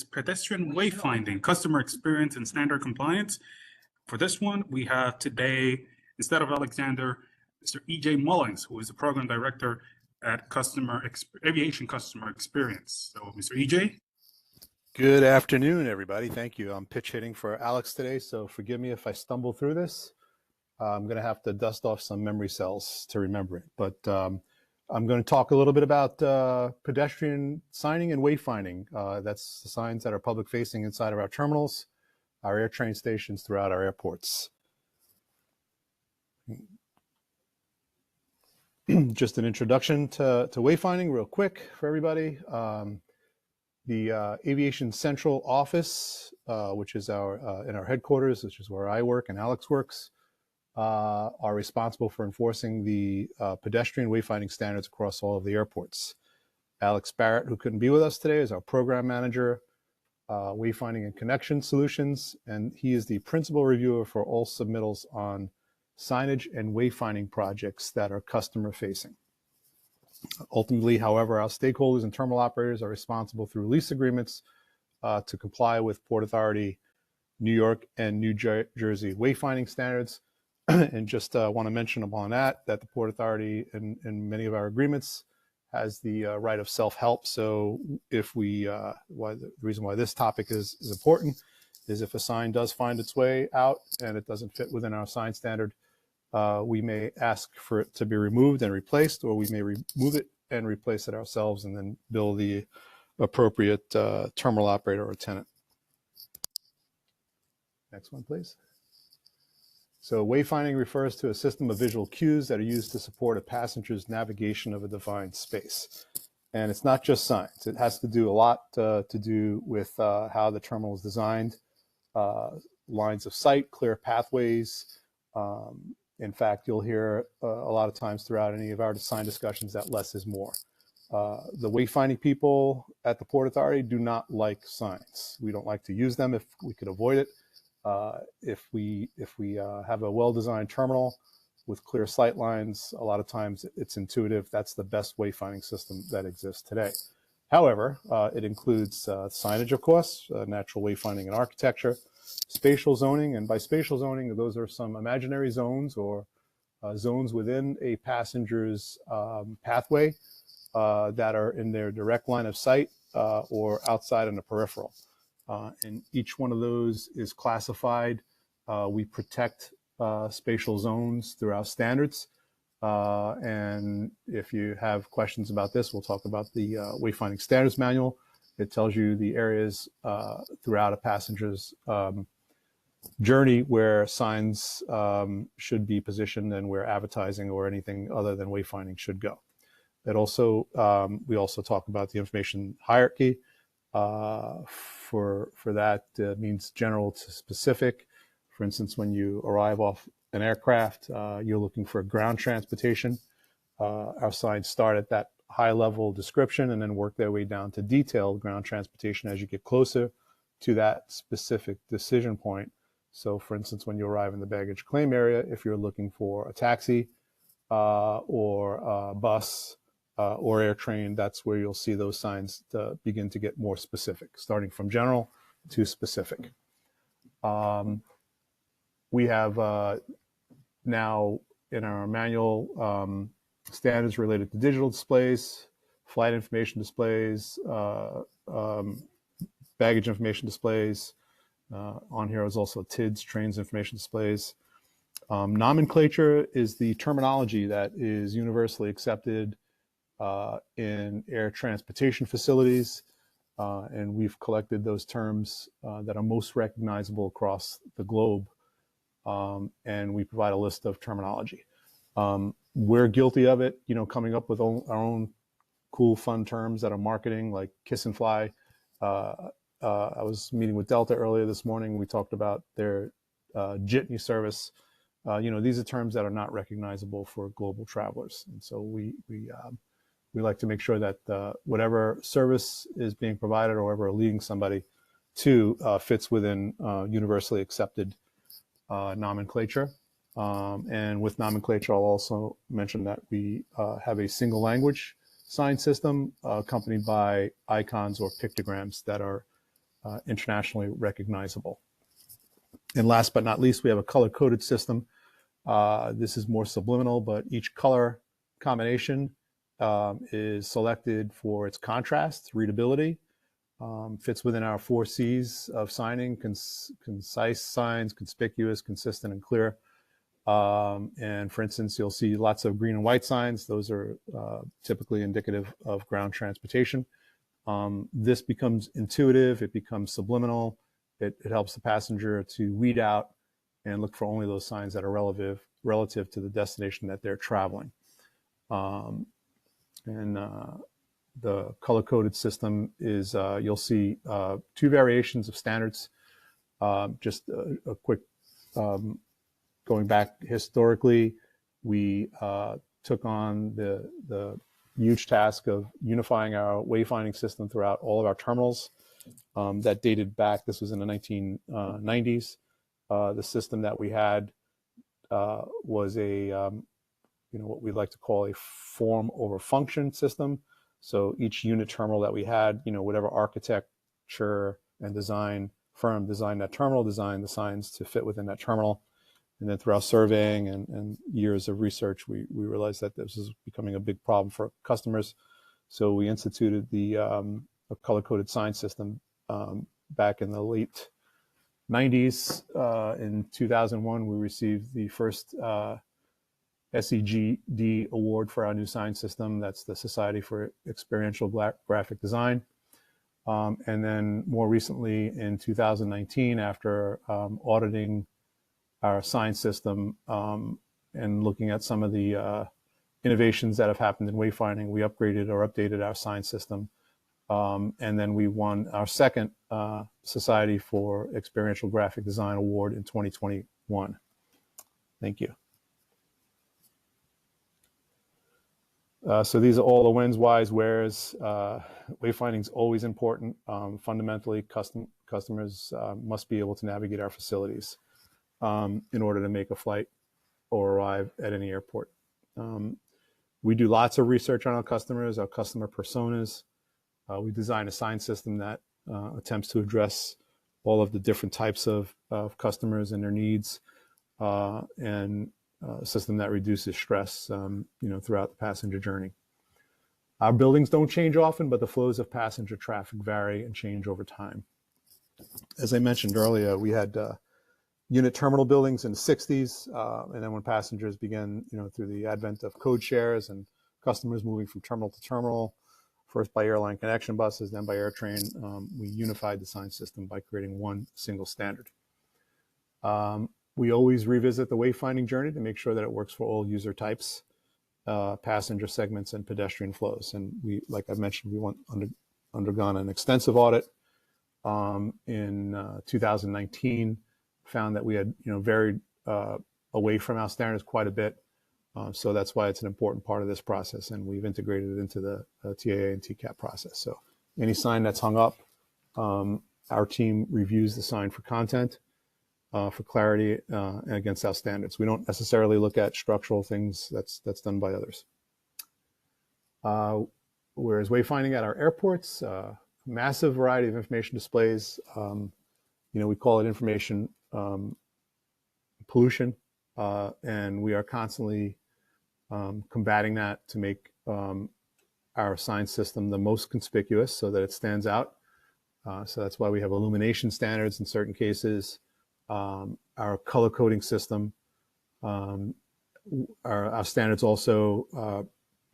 Pedestrian Wayfinding, Customer Experience and Standard Compliance. For this one, we have today, instead of Alexander, Mr. E.J. Mullins, who is the Program Director at Aviation Customer Experience. So, Mr. E.J. Good afternoon, everybody. Thank you. I'm pitch hitting for Alex today, so forgive me if I stumble through this. I'm going to have to dust off some memory cells to remember it, but I'm going to talk a little bit about pedestrian signing and wayfinding. That's the signs that are public facing inside of our terminals, our air train stations throughout our airports. Just an introduction to wayfinding real quick for everybody. The Aviation Central Office, which is in our headquarters, which is where I work and Alex works, are responsible for enforcing the pedestrian wayfinding standards across all of the airports. Alex Barrett, who couldn't be with us today, is our program manager, wayfinding and connection solutions, and he is the principal reviewer for all submittals on signage and wayfinding projects that are customer facing. Ultimately, however, our stakeholders and terminal operators are responsible through lease agreements to comply with Port Authority, New York and New Jersey wayfinding standards. And just want to mention upon that the Port Authority in many of our agreements has the right of self-help. So if the reason why this topic is important is if a sign does find its way out and it doesn't fit within our sign standard, we may ask for it to be removed and replaced, or we may remove it and replace it ourselves and then bill the appropriate terminal operator or tenant. Next one, please. So wayfinding refers to a system of visual cues that are used to support a passenger's navigation of a defined space. And it's not just signs. It has to do a lot to do with how the terminal is designed, lines of sight, clear pathways. In fact, you'll hear a lot of times throughout any of our design discussions that less is more. The wayfinding people at the Port Authority do not like signs. We don't like to use them if we could avoid it. If we have a well-designed terminal with clear sight lines, a lot of times it's intuitive. That's the best wayfinding system that exists today. However, it includes signage, of course, natural wayfinding and architecture, spatial zoning, and by spatial zoning, those are some imaginary zones or zones within a passenger's pathway that are in their direct line of sight or outside in the peripheral. And each one of those is classified. We protect spatial zones through our standards. And if you have questions about this, we'll talk about the Wayfinding Standards Manual. It tells you the areas throughout a passenger's journey where signs should be positioned and where advertising or anything other than wayfinding should go. It also, we also talk about the information hierarchy. For that means general to specific. For instance, when you arrive off an aircraft, you're looking for ground transportation. Our signs start at that high level description and then work their way down to detailed ground transportation as you get closer to that specific decision point. So for instance, when you arrive in the baggage claim area, if you're looking for a taxi or a bus, or air train, that's where you'll see those signs begin to get more specific, starting from general to specific. We have now in our manual standards related to digital displays, flight information displays, baggage information displays. On here is also TIDs, trains information displays. Nomenclature is the terminology that is universally accepted in air transportation facilities, and we've collected those terms that are most recognizable across the globe, and we provide a list of terminology. We're guilty of it, coming up with our own cool, fun terms that are marketing, like kiss and fly. I was meeting with Delta earlier this morning. We talked about their jitney service. These are terms that are not recognizable for global travelers, and so we like to make sure that whatever service is being provided or whatever we're leading somebody to fits within universally accepted nomenclature. And with nomenclature, I'll also mention that we have a single language sign system accompanied by icons or pictograms that are internationally recognizable. And last but not least, we have a color-coded system. This is more subliminal, but each color combination is selected for its contrast, readability, fits within our 4 C's of signing: concise signs, conspicuous, consistent, and clear. And for instance, you'll see lots of green and white signs. Those are typically indicative of ground transportation. This becomes intuitive, it becomes subliminal. It helps the passenger to weed out and look for only those signs that are relative to the destination that they're traveling. The color-coded system is, you'll see 2 variations of standards. Just a quick, going back historically, we took on the huge task of unifying our wayfinding system throughout all of our terminals. That dated back, this was in the 1990s. The system that we had was a, what we like to call a form over function system. So each unit terminal that we had, whatever architecture and design firm designed that terminal, designed the signs to fit within that terminal. And then through our surveying and years of research, we realized that this was becoming a big problem for customers. So we instituted the a color-coded sign system back in the late 90s. In 2001, we received the first SEGD award for our new sign system. That's the Society for Experiential Graphic Design. And then more recently in 2019, after auditing our sign system and looking at some of the innovations that have happened in wayfinding, we upgraded or updated our sign system. And then we won our second Society for Experiential Graphic Design award in 2021. Thank you. So these are all the whens, whys, wheres. Wayfinding is always important. Fundamentally, customers must be able to navigate our facilities in order to make a flight or arrive at any airport. We do lots of research on our customers, our customer personas. We design a sign system that attempts to address all of the different types of customers and their needs, and a system that reduces stress, throughout the passenger journey. Our buildings don't change often, but the flows of passenger traffic vary and change over time. As I mentioned earlier, we had unit terminal buildings in the 60s, and then when passengers began, through the advent of code shares and customers moving from terminal to terminal, first by airline connection buses, then by air train, we unified the sign system by creating one single standard. We always revisit the wayfinding journey to make sure that it works for all user types, passenger segments, and pedestrian flows. And we, like I mentioned, we undergone an extensive audit in 2019, found that we had varied away from our standards quite a bit. So that's why it's an important part of this process, and we've integrated it into the TAA and TCAP process. So any sign that's hung up, our team reviews the sign for content, for clarity, and against our standards. We don't necessarily look at structural things. That's done by others. Whereas wayfinding at our airports, massive variety of information displays. We call it information pollution, and we are constantly combating that to make our sign system the most conspicuous so that it stands out. So that's why we have illumination standards in certain cases. Our color coding system, our standards also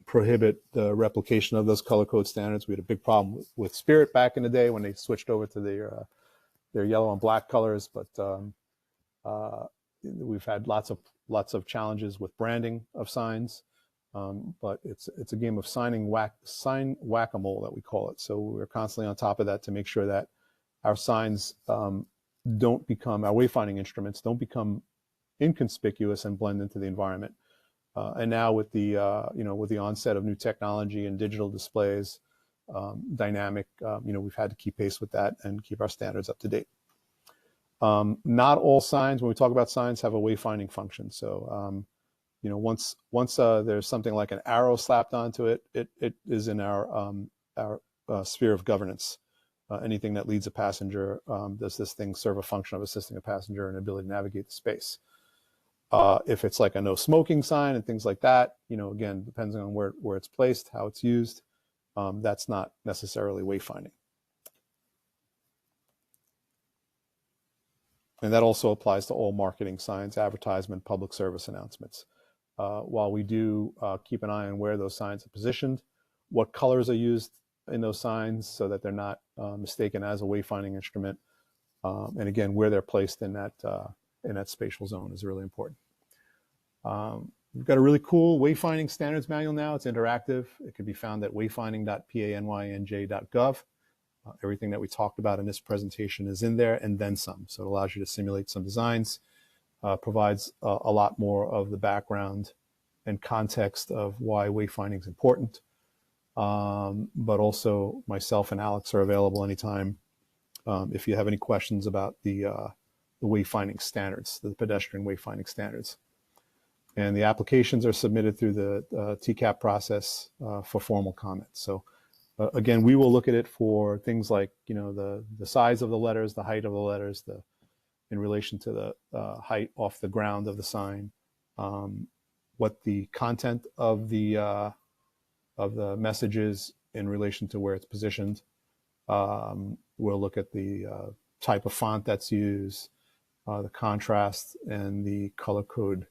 prohibit the replication of those color code standards. We had a big problem with Spirit back in the day when they switched over to their yellow and black colors, but we've had lots of challenges with branding of signs. But it's a game of sign whack-a-mole that we call it. So we're constantly on top of that to make sure that our signs don't become, our wayfinding instruments don't become inconspicuous and blend into the environment. And now with the onset of new technology and digital displays, dynamic, we've had to keep pace with that and keep our standards up to date. Not all signs, when we talk about signs, have a wayfinding function. So, once there's something like an arrow slapped onto it, it is in our sphere of governance. anything that leads a passenger. Does this thing serve a function of assisting a passenger and ability to navigate the space? If it's like a no smoking sign and things like that, again, depending on where it's placed, how it's used, that's not necessarily wayfinding. And that also applies to all marketing signs, advertisement, public service announcements. While we do keep an eye on where those signs are positioned, what colors are used in those signs so that they're not mistaken as a wayfinding instrument, and again, where they're placed in that spatial zone is really important. We've got a really cool wayfinding standards manual now. It's interactive. It can be found at wayfinding.panyj.gov. Everything that we talked about in this presentation is in there and then some. So it allows you to simulate some designs, provides a lot more of the background and context of why wayfinding is important. But also myself and Alex are available anytime if you have any questions about the wayfinding standards, the pedestrian wayfinding standards. And the applications are submitted through the TCAP process for formal comment. So again, we will look at it for things like, the size of the letters, the height of the letters, in relation to the height off the ground of the sign, what the content of the message is in relation to where it's positioned. We'll look at the type of font that's used, the contrast, and the color code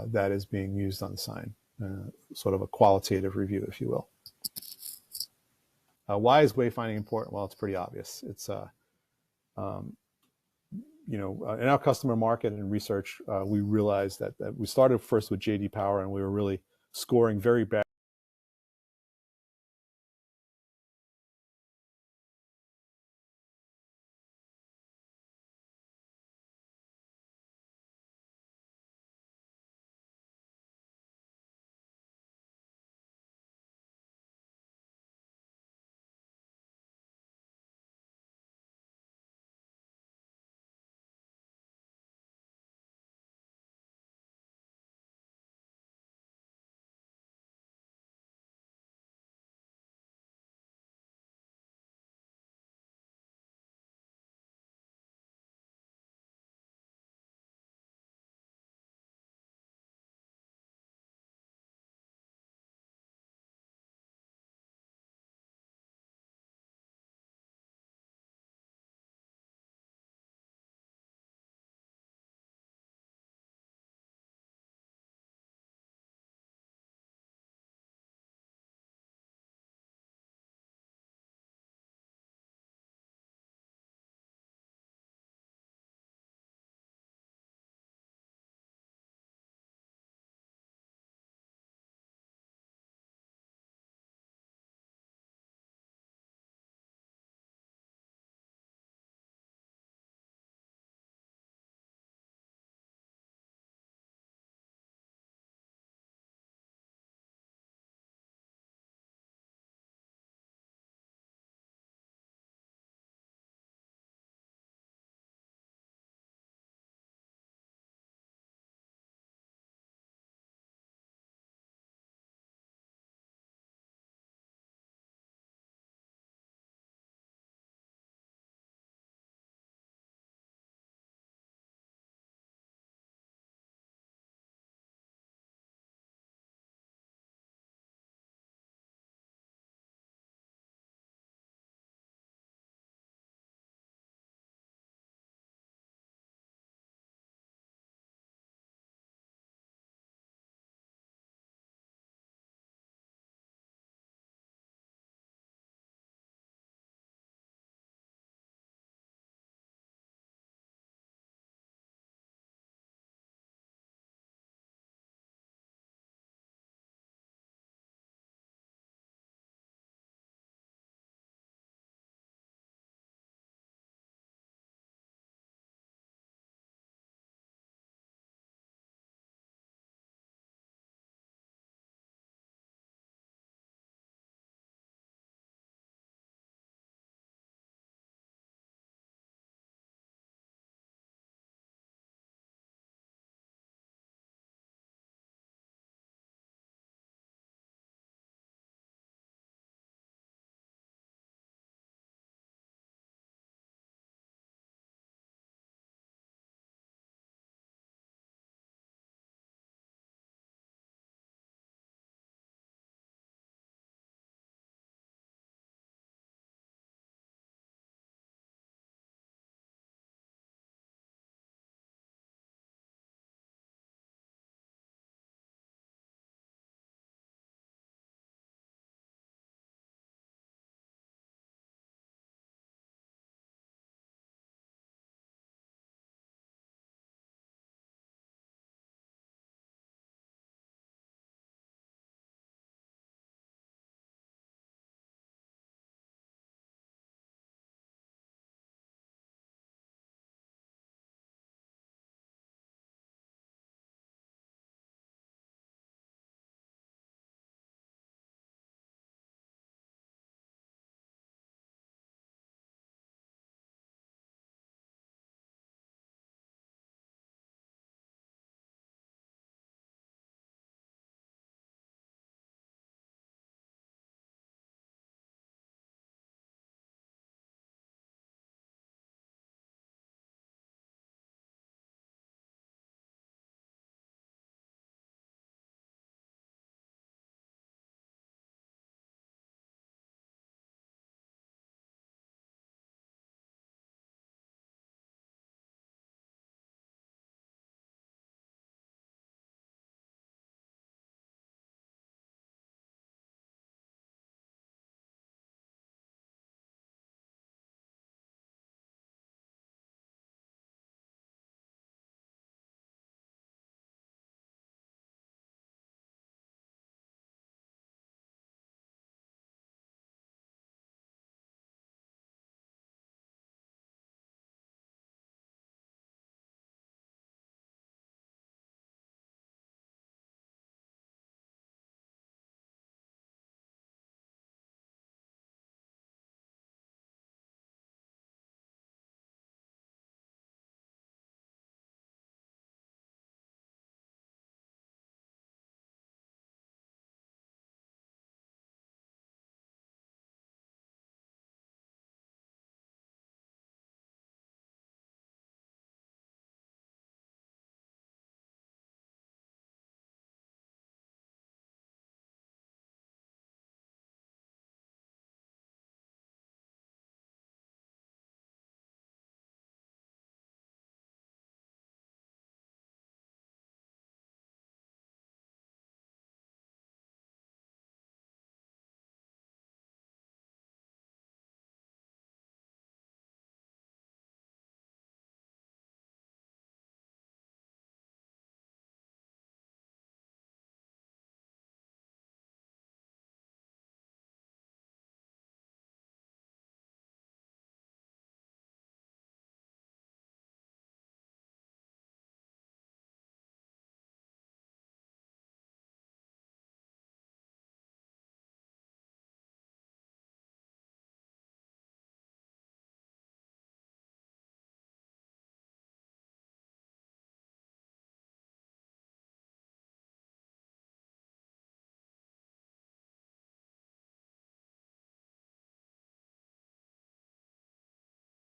that is being used on the sign, sort of a qualitative review, if you will. Why is wayfinding important? Well, it's pretty obvious. It's, in our customer market and research, we realized that we started first with J.D. Power, and we were really scoring very bad